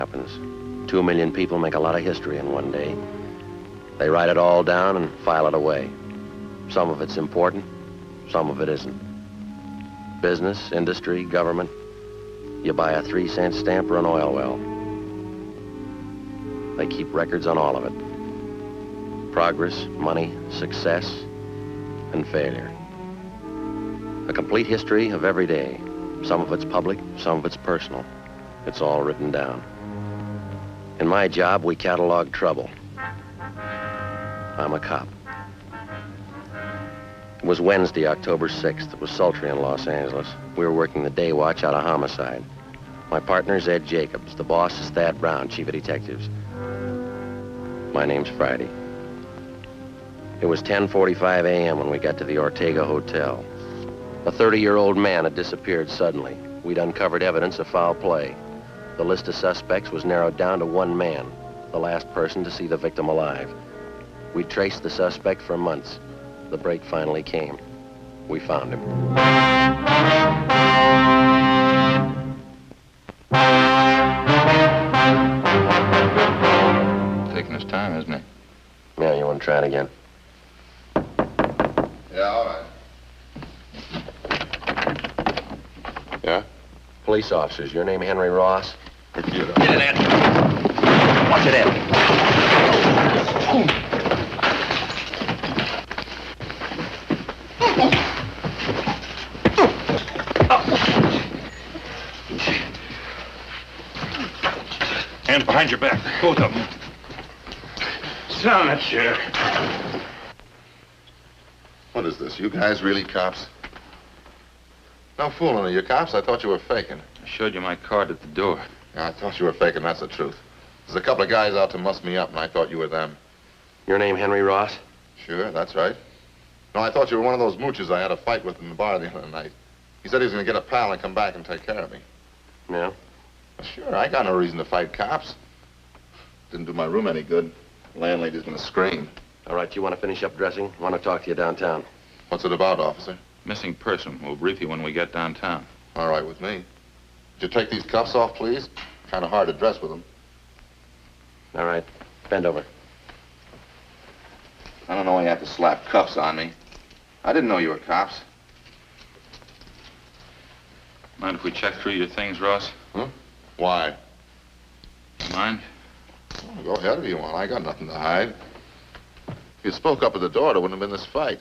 happens. 2 million people make a lot of history in one day. They write it all down and file it away. Some of it's important, some of it isn't. Business, industry, government. You buy a 3-cent stamp or an oil well. They keep records on all of it. Progress, money, success, and failure. A complete history of every day. Some of it's public, some of it's personal. It's all written down. In my job, we catalog trouble. I'm a cop. It was Wednesday, October 6th. It was sultry in Los Angeles. We were working the day watch out of homicide. My partner's Ed Jacobs. The boss is Thad Brown, chief of detectives. My name's Friday. It was 10:45 a.m. when we got to the Ortega Hotel. A 30-year-old man had disappeared suddenly. We'd uncovered evidence of foul play. The list of suspects was narrowed down to one man, the last person to see the victim alive. We traced the suspect for months. The break finally came. We found him. Taking his time, isn't he? Yeah, you want to try it again? Yeah, all right. Yeah? Police officers. Your name Henry Ross? Computer. Get it, Ed. Watch it, Ed. Hands behind your back, both of them. Sit on that chair. What is this? You guys really cops? No fooling, are you cops? I thought you were faking. I showed you my card at the door. Yeah, I thought you were faking, that's the truth. There's a couple of guys out to muss me up, and I thought you were them. Your name Henry Ross? Sure, that's right. No, I thought you were one of those mooches I had a fight with in the bar the other night. He said he was going to get a pal and come back and take care of me. Yeah? Well, sure, I got no reason to fight cops. Didn't do my room any good. The landlady's going to scream. All right, you want to finish up dressing? I want to talk to you downtown. What's it about, officer? Missing person. We'll brief you when we get downtown. All right with me. Would you take these cuffs off, please? Kind of hard to dress with them. All right, bend over. I don't know why you have to slap cuffs on me. I didn't know you were cops. Mind if we check through your things, Ross? Huh? Why? Mind? Well, go ahead if you want. I got nothing to hide. If you spoke up at the door, there wouldn't have been this fight.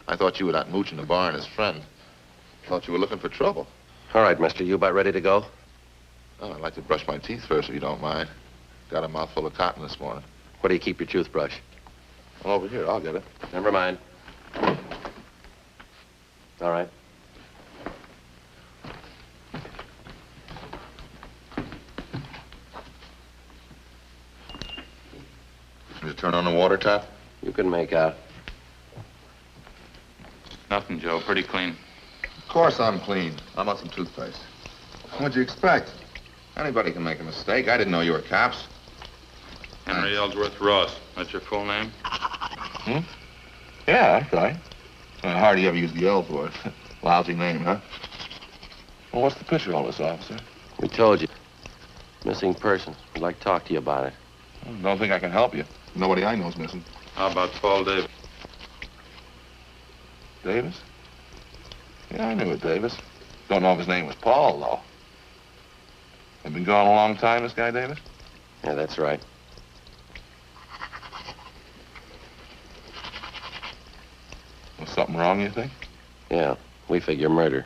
I thought you were that mooch in the bar and his friend. Thought you were looking for trouble. All right, mister, you about ready to go? Oh, I'd like to brush my teeth first, if you don't mind. Got a mouthful of cotton this morning. Where do you keep your toothbrush? Well, over here, I'll get it. Never mind. All right. Did you turn on the water tap? You can make out. Nothing, Joe. Pretty clean. Of course I'm clean. I'm on some toothpaste. What'd you expect? Anybody can make a mistake. I didn't know you were cops. Henry Ellsworth Ross. That's your full name? Hmm? Yeah, that's right. Hardly ever use the Ellsworth. Lousy name, huh? Well, what's the picture of all this, officer? We told you. Missing person. We'd like to talk to you about it. Don't think I can help you. Nobody I know's missing. How about Paul Davis? Davis? Yeah, I knew it, Davis. Don't know if his name was Paul, though. They've been gone a long time, this guy, Davis? Yeah, that's right. Was something wrong, you think? Yeah, we figure murder.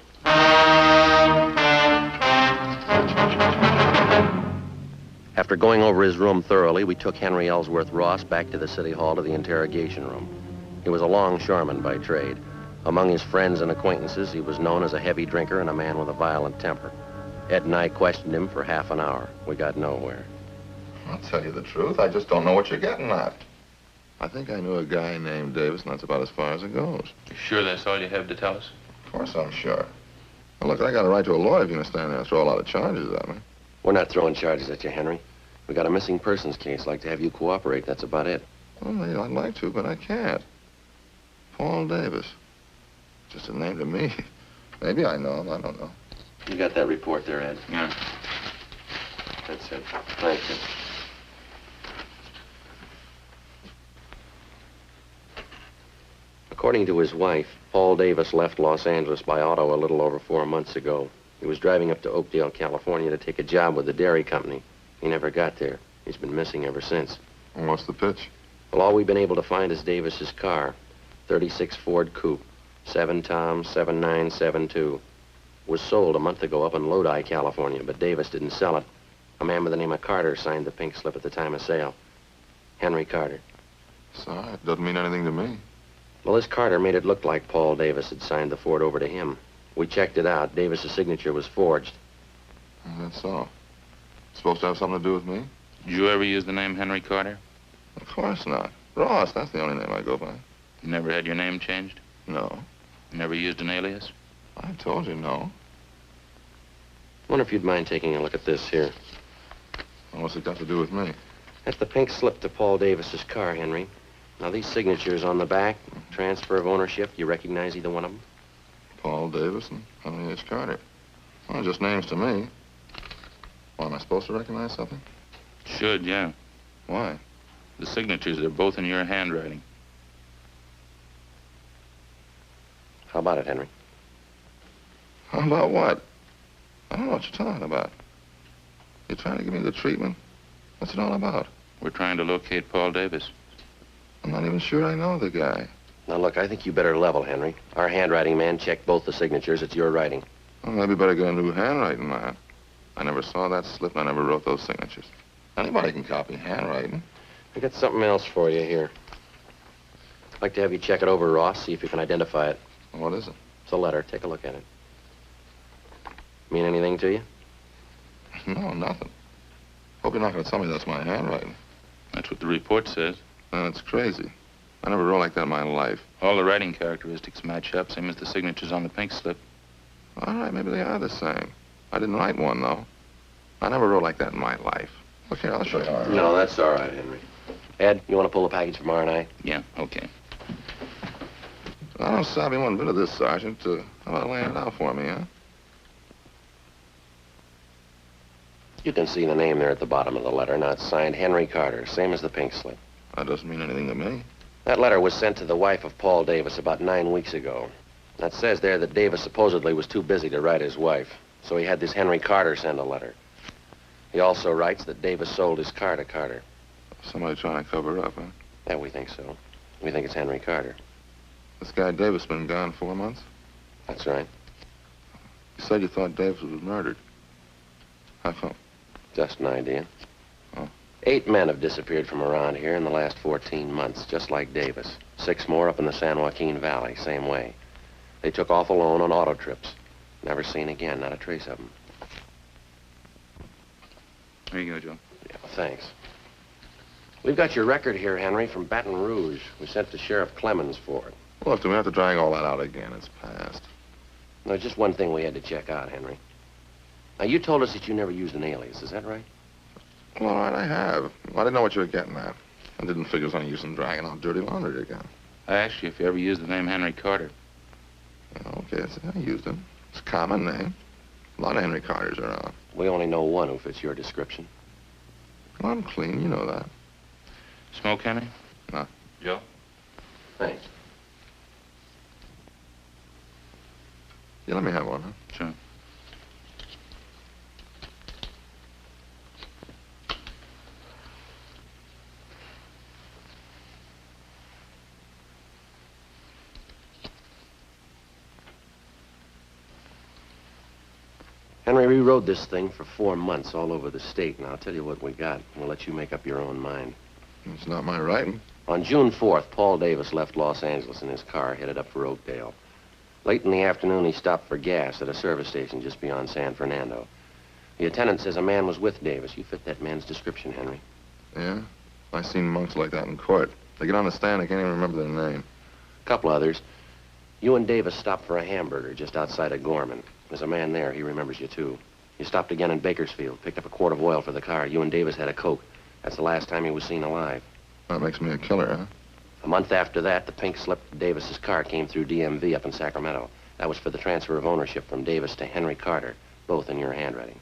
After going over his room thoroughly, we took Henry Ellsworth Ross back to the city hall to the interrogation room. He was a longshoreman by trade. Among his friends and acquaintances, he was known as a heavy drinker and a man with a violent temper. Ed and I questioned him for half an hour. We got nowhere. I'll tell you the truth. I just don't know what you're getting at. I think I knew a guy named Davis, and that's about as far as it goes. You sure that's all you have to tell us? Of course I'm sure. Well, look, I got a right to a lawyer if you're going to stand there and throw a lot of charges at me. We're not throwing charges at you, Henry. We got a missing persons case. Like to have you cooperate. That's about it. Well, I'd like to, but I can't. Paul Davis. Just a name to me. Maybe I know him. I don't know. You got that report there, Ed? Yeah. That's it. Thank you. According to his wife, Paul Davis left Los Angeles by auto a little over 4 months ago. He was driving up to Oakdale, California to take a job with the dairy company. He never got there. He's been missing ever since. And what's the pitch? Well, all we've been able to find is Davis's car. 36 Ford Coupe, 7 Tom 7972. Was sold a month ago up in Lodi, California, but Davis didn't sell it. A man by the name of Carter signed the pink slip at the time of sale. Henry Carter. Sorry, it doesn't mean anything to me. Well, this Carter made it look like Paul Davis had signed the Ford over to him. We checked it out. Davis's signature was forged. That's all. Supposed to have something to do with me? Did you ever use the name Henry Carter? Of course not. Ross, that's the only name I go by. You never had your name changed? No. You never used an alias? I told you no. Wonder if you'd mind taking a look at this here. Well, what's it got to do with me? That's the pink slip to Paul Davis's car, Henry. Now, these signatures on the back, transfer of ownership, you recognize either one of them? Paul Davis and Henry H. Carter. Well, just names to me. Why, am I supposed to recognize something? Should, yeah. Why? The signatures are both in your handwriting. How about it, Henry? How about what? I don't know what you're talking about. You trying to give me the treatment? What's it all about? We're trying to locate Paul Davis. I'm not even sure I know the guy. Now, look, I think you better level, Henry. Our handwriting man checked both the signatures. It's your writing. Well, maybe better get a new handwriting, man. I never saw that slip and I never wrote those signatures. Anybody can copy handwriting. I got something else for you here. I'd like to have you check it over, Ross, see if you can identify it. What is it? It's a letter. Take a look at it. Mean anything to you? No, nothing. Hope you're not going to tell me that's my handwriting. That's what the report says. That's crazy. I never wrote like that in my life. All the writing characteristics match up, same as the signatures on the pink slip. All right, maybe they are the same. I didn't write one, though. I never wrote like that in my life. Look here, I'll show you. No, that's all right, Henry. Ed, you want to pull the package from R&I? Yeah, okay. I don't savvy one bit of this, Sergeant. How about laying it out for me, huh? You can see the name there at the bottom of the letter. Now, it's signed Henry Carter, same as the pink slip. That doesn't mean anything to me. That letter was sent to the wife of Paul Davis about 9 weeks ago. That says there that Davis supposedly was too busy to write his wife, so he had this Henry Carter send a letter. He also writes that Davis sold his car to Carter. Somebody trying to cover up, huh? Yeah, we think so. We think it's Henry Carter. This guy Davis been gone 4 months? That's right. You said you thought Davis was murdered. How come? Just an idea. Oh. 8 men have disappeared from around here in the last 14 months, just like Davis. 6 more up in the San Joaquin Valley, same way. They took off alone on auto trips. Never seen again, not a trace of them. Here you go, Joe. Yeah, thanks. We've got your record here, Henry, from Baton Rouge. We sent to Sheriff Clemens for it. Look, do we have to drag all that out again? It's past. There's just one thing we had to check out, Henry. Now, you told us that you never used an alias, is that right? Well, all right, I have. Well, I didn't know what you were getting at. I didn't figure it was any use in dragging out dirty laundry again. I asked you if you ever used the name Henry Carter. Yeah, okay, I used it. It's a common name. A lot of Henry Carters around. We only know one who fits your description. Well, I'm clean, you know that. Smoke, Henry? No. Joe? Thanks. Yeah, let me have one, huh? Sure. Henry, we rode this thing for 4 months all over the state, and I'll tell you what we got. We'll let you make up your own mind. It's not my writing. On June 4th, Paul Davis left Los Angeles in his car, headed up for Oakdale. Late in the afternoon, he stopped for gas at a service station just beyond San Fernando. The attendant says a man was with Davis. You fit that man's description, Henry. Yeah? I seen monks like that in court. They get on the stand, I can't even remember their name. A couple others. You and Davis stopped for a hamburger just outside of Gorman. There's a man there. He remembers you, too. You stopped again in Bakersfield, picked up a quart of oil for the car. You and Davis had a Coke. That's the last time he was seen alive. That makes me a killer, huh? A month after that, the pink slip to Davis's car came through DMV up in Sacramento. That was for the transfer of ownership from Davis to Henry Carter, both in your handwriting.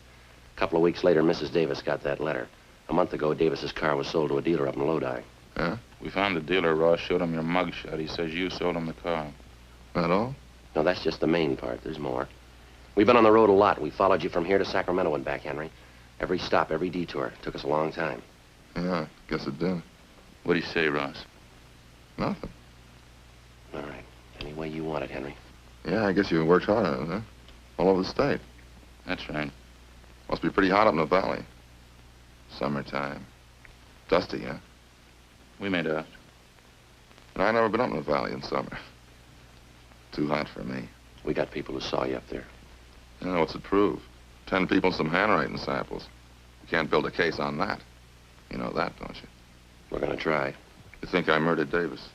A couple of weeks later, Mrs. Davis got that letter. A month ago, Davis's car was sold to a dealer up in Lodi. Yeah? We found the dealer, Ross. Showed him your mugshot. He says you sold him the car. That all? No, that's just the main part. There's more. We've been on the road a lot. We followed you from here to Sacramento and back, Henry. Every stop, every detour. Took us a long time. Yeah, I guess it did. What do you say, Ross? Nothing. All right. Any way you want it, Henry. Yeah, I guess you worked hard on it, huh? All over the state. That's right. Must be pretty hot up in the valley. Summertime. Dusty, huh? We made out. And I never been up in the valley in summer. Too hot for me. We got people who saw you up there. You know, what's it prove? 10 people and some handwriting samples. You can't build a case on that. You know that, don't you? We're gonna try. You think I murdered Davis?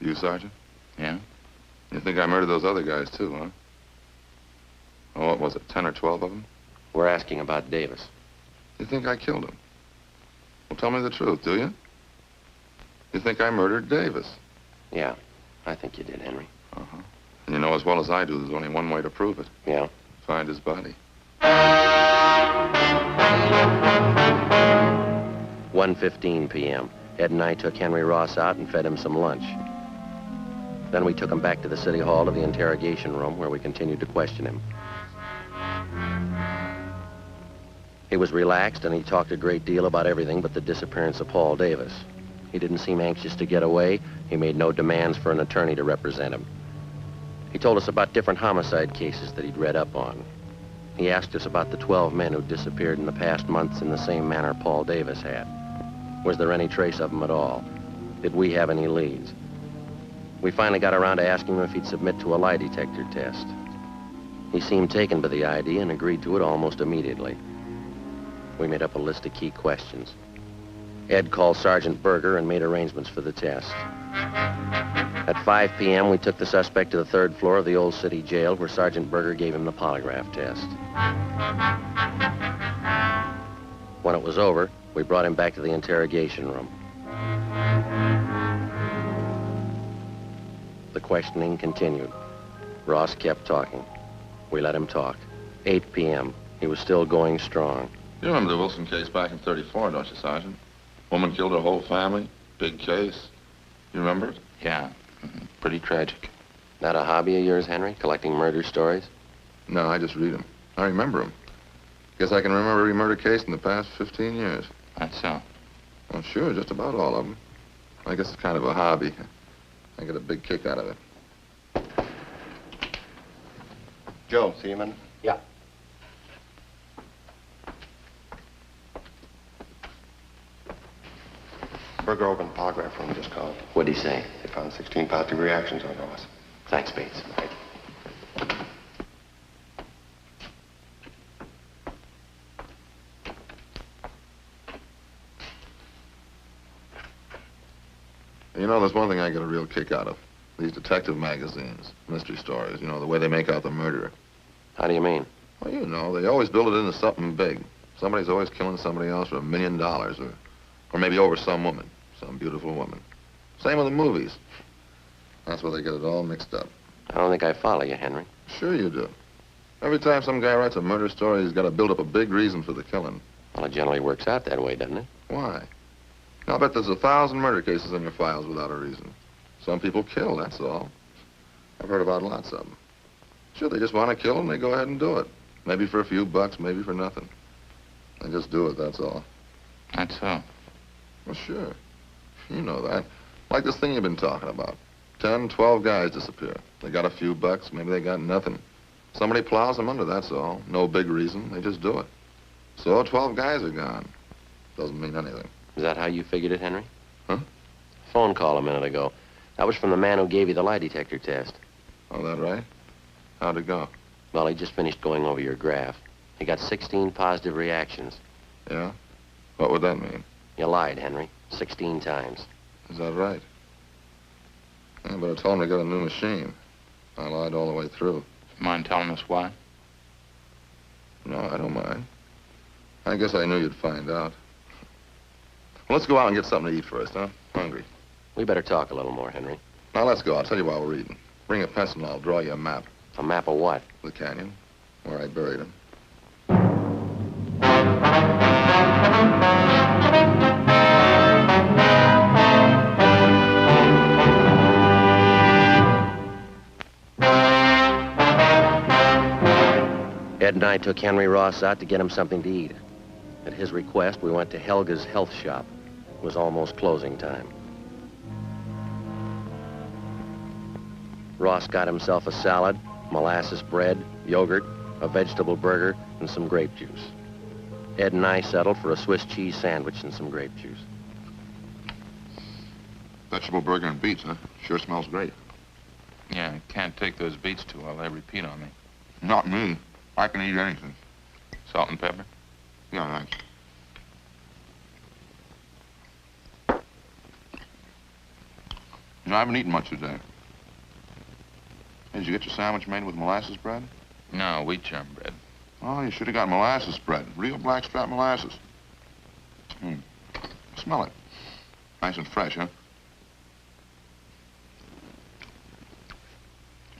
You, Sergeant? Yeah? You think I murdered those other guys, too, huh? Oh, what was it, 10 or 12 of them? We're asking about Davis. You think I killed him? Well, tell me the truth, do you? You think I murdered Davis? Yeah, I think you did, Henry. Uh-huh. And you know as well as I do, there's only one way to prove it. Yeah? Find his body. 1:15 p.m. Ed and I took Henry Ross out and fed him some lunch. Then we took him back to the city hall to the interrogation room where we continued to question him. He was relaxed and he talked a great deal about everything but the disappearance of Paul Davis. He didn't seem anxious to get away. He made no demands for an attorney to represent him. He told us about different homicide cases that he'd read up on. He asked us about the 12 men who disappeared in the past months in the same manner Paul Davis had. Was there any trace of them at all? Did we have any leads? We finally got around to asking him if he'd submit to a lie detector test. He seemed taken by the idea and agreed to it almost immediately. We made up a list of key questions. Ed called Sergeant Berger and made arrangements for the test. At 5 p.m., we took the suspect to the 3rd floor of the old city jail where Sergeant Berger gave him the polygraph test. When it was over, we brought him back to the interrogation room. The questioning continued. Ross kept talking. We let him talk. 8 p.m. He was still going strong. You remember the Wilson case back in '34, don't you, Sergeant? Woman killed her whole family. Big case. You remember it? Yeah. Pretty tragic. Not a hobby of yours, Henry? Collecting murder stories? No, I just read them. I remember them. Guess I can remember every murder case in the past 15 years. That's so. Well, sure, just about all of them. I guess it's kind of a hobby. I get a big kick out of it. Joe, see you, man? Yeah. Berger opened the polygraph room, just called. What'd he say? They found 16 positive reactions on Ross. Thanks, Bates. Right. You know, there's one thing I get a real kick out of. These detective magazines, mystery stories, you know, the way they make out the murderer. How do you mean? Well, you know, they always build it into something big. Somebody's always killing somebody else for $1 million or maybe over some woman, some beautiful woman. Same with the movies. That's where they get it all mixed up. I don't think I follow you, Henry. Sure you do. Every time some guy writes a murder story, he's got to build up a big reason for the killing. Well, it generally works out that way, doesn't it? Why? I'll bet there's 1,000 murder cases in your files without a reason. Some people kill, that's all. I've heard about lots of them. Sure, they just want to kill and they go ahead and do it. Maybe for a few bucks, maybe for nothing. They just do it, that's all. That's so. Well, sure. You know that. Like this thing you've been talking about. 10, 12 guys disappear. They got a few bucks, maybe they got nothing. Somebody plows them under, that's all. No big reason, they just do it. So 12 guys are gone. Doesn't mean anything. Is that how you figured it, Henry? Huh? Phone call a minute ago. That was from the man who gave you the lie detector test. Oh, that right? How'd it go? Well, he just finished going over your graph. He got 16 positive reactions. Yeah? What would that mean? You lied, Henry. 16 times. Is that right? Yeah, but I told him to get a new machine. I lied all the way through. Mind telling us why? No, I don't mind. I guess I knew you'd find out. Well, let's go out and get something to eat first, huh? Hungry. We better talk a little more, Henry. Now, let's go. I'll tell you while we're eating. Bring a pencil and I'll draw you a map. A map of what? The canyon, where I buried him. Ed and I took Henry Ross out to get him something to eat. At his request, we went to Helga's health shop. It was almost closing time. Ross got himself a salad, molasses bread, yogurt, a vegetable burger, and some grape juice. Ed and I settled for a Swiss cheese sandwich and some grape juice. Vegetable burger and beets, huh? Sure smells great. Yeah, I can't take those beets too well. They repeat on me. Not me. I can eat anything. Salt and pepper? Yeah, thanks. You know, I haven't eaten much today. Hey, did you get your sandwich made with molasses bread? No, wheat germ bread. Oh, you should have got molasses bread. Real blackstrap molasses. Smell it. Nice and fresh, huh?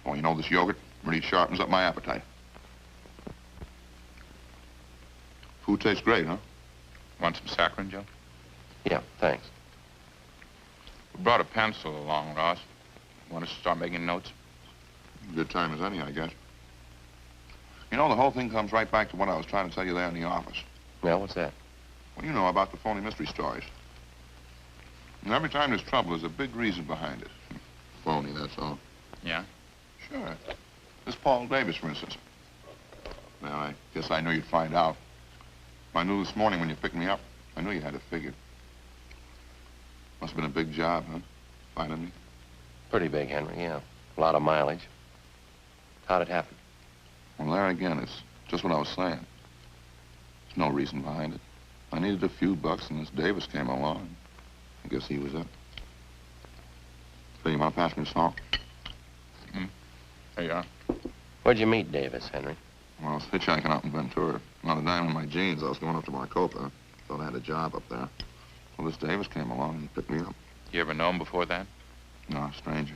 Oh, you know, this yogurt really sharpens up my appetite. Food tastes great, huh? Want some saccharin, Joe? Yeah, thanks. We brought a pencil along, Ross. Want us to start making notes? Good time as any, I guess. You know, the whole thing comes right back to what I was trying to tell you there in the office. Yeah, what's that? Well, you know about the phony mystery stories. And every time there's trouble, there's a big reason behind it. Phony, that's all. Yeah? Sure. This Paul Davis, for instance. Now, I guess I knew you'd find out. I knew this morning when you picked me up. I knew you had it figured. Must have been a big job, huh? Finding me? Pretty big, Henry, yeah. A lot of mileage. How'd it happen? Well, there again, it's just what I was saying. There's no reason behind it. I needed a few bucks, and this Davis came along. I guess he was it. So you want to pass me the salt? There you are. Where'd you meet Davis, Henry? Well, I was hitchhiking out in Ventura. Not a dime in my jeans. I was going up to Maricopa. Thought I had a job up there. Well, this Davis came along and picked me up. You ever know him before that? No, a stranger.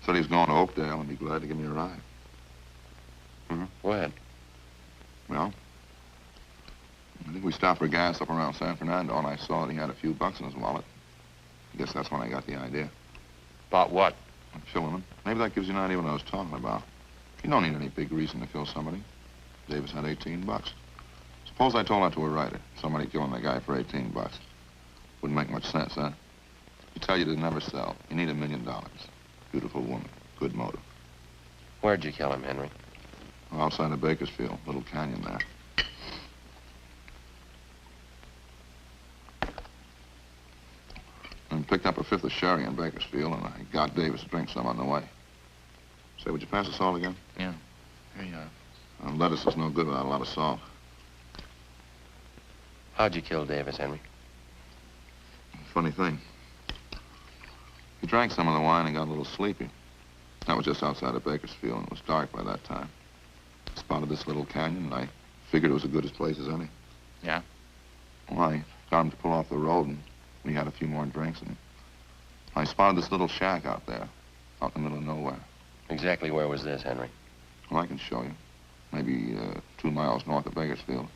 Said he was going to Oakdale and be glad to give me a ride. Go ahead. Well, I think we stopped for gas up around San Fernando, and I saw that he had a few bucks in his wallet. I guess that's when I got the idea. About what? I'm killing him. Maybe that gives you an idea what I was talking about. You don't need any big reason to kill somebody. Davis had 18 bucks. Suppose I told that to a writer. Somebody killing a guy for 18 bucks. Wouldn't make much sense, huh? You tell you to never sell. You need $1 million. Beautiful woman. Good motive. Where'd you kill him, Henry? Outside of Bakersfield. Little canyon there. And picked up a fifth of sherry in Bakersfield, and I got Davis to drink some on the way. Say, would you pass the salt again? Yeah. Here you are. Lettuce is no good without a lot of salt. How'd you kill Davis, Henry? Funny thing. He drank some of the wine and got a little sleepy. That was just outside of Bakersfield, and it was dark by that time. Spotted this little canyon, and I figured it was as good a place as any. Yeah? Well, I got him to pull off the road, and we had a few more drinks, and I spotted this little shack out there, out in the middle of nowhere. Exactly where was this, Henry? Well, I can show you. Maybe 2 miles north of Bakersfield.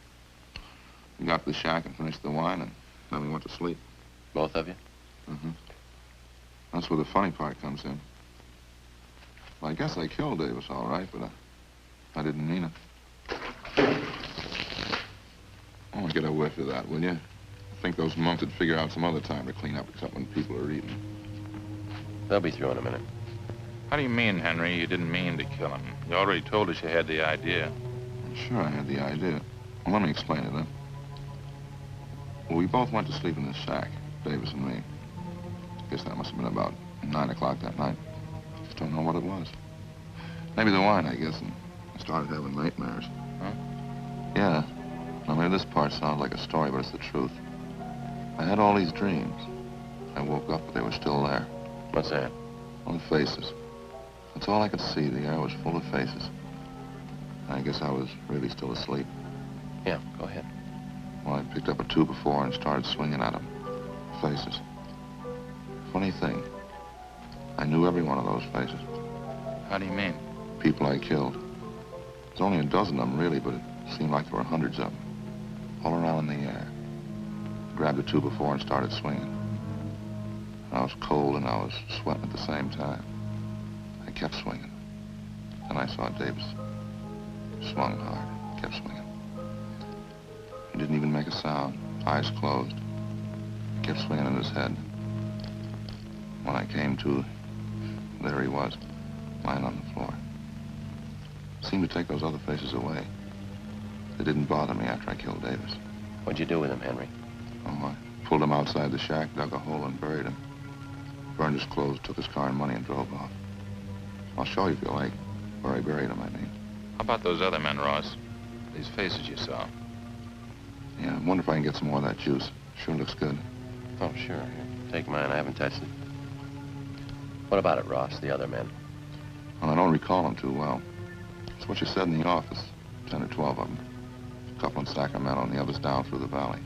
We got to the shack and finished the wine, and then we went to sleep. Both of you? Mm-hmm. That's where the funny part comes in. Well, I guess I killed Davis, all right, but I didn't mean it. Oh, get a whiff of that, will you? I think those monks would figure out some other time to clean up except when people are eating. They'll be through in a minute. How do you mean, Henry, you didn't mean to kill him? You already told us you had the idea. Sure, I had the idea. Well, let me explain it, then. Well, we both went to sleep in this shack, Davis and me. Guess that must have been about 9 o'clock that night. Just don't know what it was. Maybe the wine, I guess, and I started having nightmares. Huh? Yeah. I mean, this part sounds like a story, but it's the truth. I had all these dreams. I woke up, but they were still there. What's that? Well, the faces. That's all I could see. The air was full of faces. I guess I was really still asleep. Yeah, go ahead. Well, I picked up a 2x4 and started swinging at them. Faces. Funny thing, I knew every one of those faces. How do you mean? people I killed. There's only a dozen of them, really, but it seemed like there were hundreds of them. All around in the air. Grabbed the 2-by-4 and started swinging. I was cold and I was sweating at the same time. I kept swinging. And I saw Davis. Swung hard, kept swinging. He didn't even make a sound, eyes closed. He kept swinging in his head. When I came to, there he was, lying on the floor. Seemed to take those other faces away. They didn't bother me after I killed Davis. What'd you do with him, Henry? Oh, I pulled him outside the shack, dug a hole and buried him. Burned his clothes, took his car and money and drove off. I'll show you if you like, where I buried him, I mean. How about those other men, Ross? These faces you saw. Yeah, I wonder if I can get some more of that juice. Sure looks good. Oh, sure. Here, take mine. I haven't touched it. What about it, Ross, the other men? Well, I don't recall them too well. It's what you said in the office. 10 or 12 of them. A couple in Sacramento and the others down through the valley.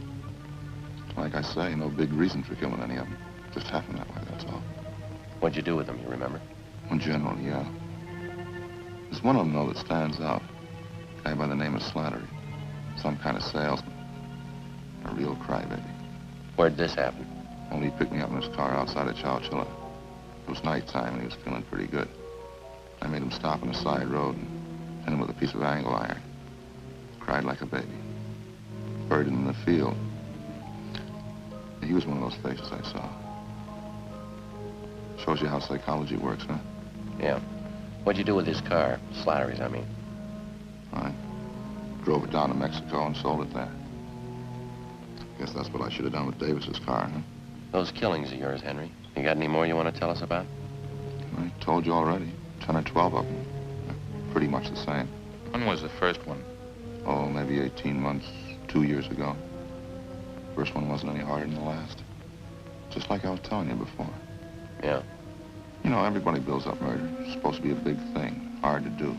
Like I say, no big reason for killing any of them. Just happened that way, that's all. What'd you do with them, you remember? In general, yeah. There's one of them, though, that stands out. A guy by the name of Slattery. Some kind of salesman. A real crybaby. Where'd this happen? Only he picked me up in his car outside of Chowchilla. It was nighttime and he was feeling pretty good. I made him stop on a side road and hit him with a piece of angle iron. Cried like a baby. Buried him in the field. He was one of those faces I saw. Shows you how psychology works, huh? Yeah. What'd you do with his car? Slattery's, I mean. I drove it down to Mexico and sold it there. Guess that's what I should have done with Davis's car, huh? Those killings of yours, Henry. You got any more you want to tell us about? I told you already. 10 or 12 of them. Pretty much the same. When was the first one? Oh, maybe 18 months, 2 years ago. First one wasn't any harder than the last. Just like I was telling you before. Yeah. You know, everybody builds up murder. It's supposed to be a big thing. Hard to do.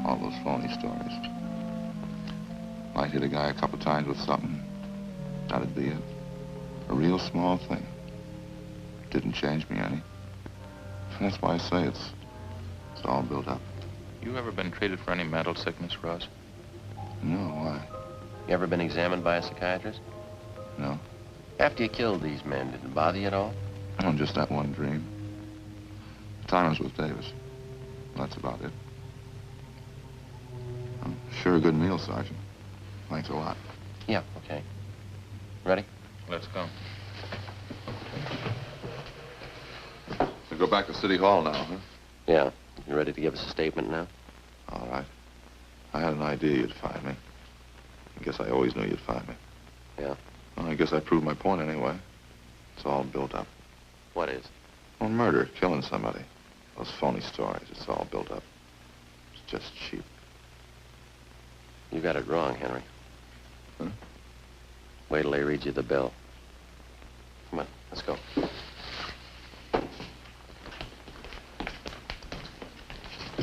All those phony stories. Might hit a guy a couple times with something. That'd be it. A real small thing. Didn't change me any. And that's why I say it's all built up. You ever been treated for any mental sickness, Ross? No, why? You ever been examined by a psychiatrist? No. After you killed these men, did it bother you at all? Oh, just that one dream. The time I was with Davis. That's about it. Sure a good meal, Sergeant. Thanks a lot. Yeah, okay. Ready? Let's go. We go back to City Hall now, huh? Yeah. You ready to give us a statement now? All right. I had an idea you'd find me. I guess I always knew you'd find me. Yeah. Well, I guess I proved my point anyway. It's all built up. What is? Well, murder, killing somebody. Those phony stories, it's all built up. It's just cheap. You got it wrong, Henry. Huh? Wait till they read you the bill. Come on, let's go.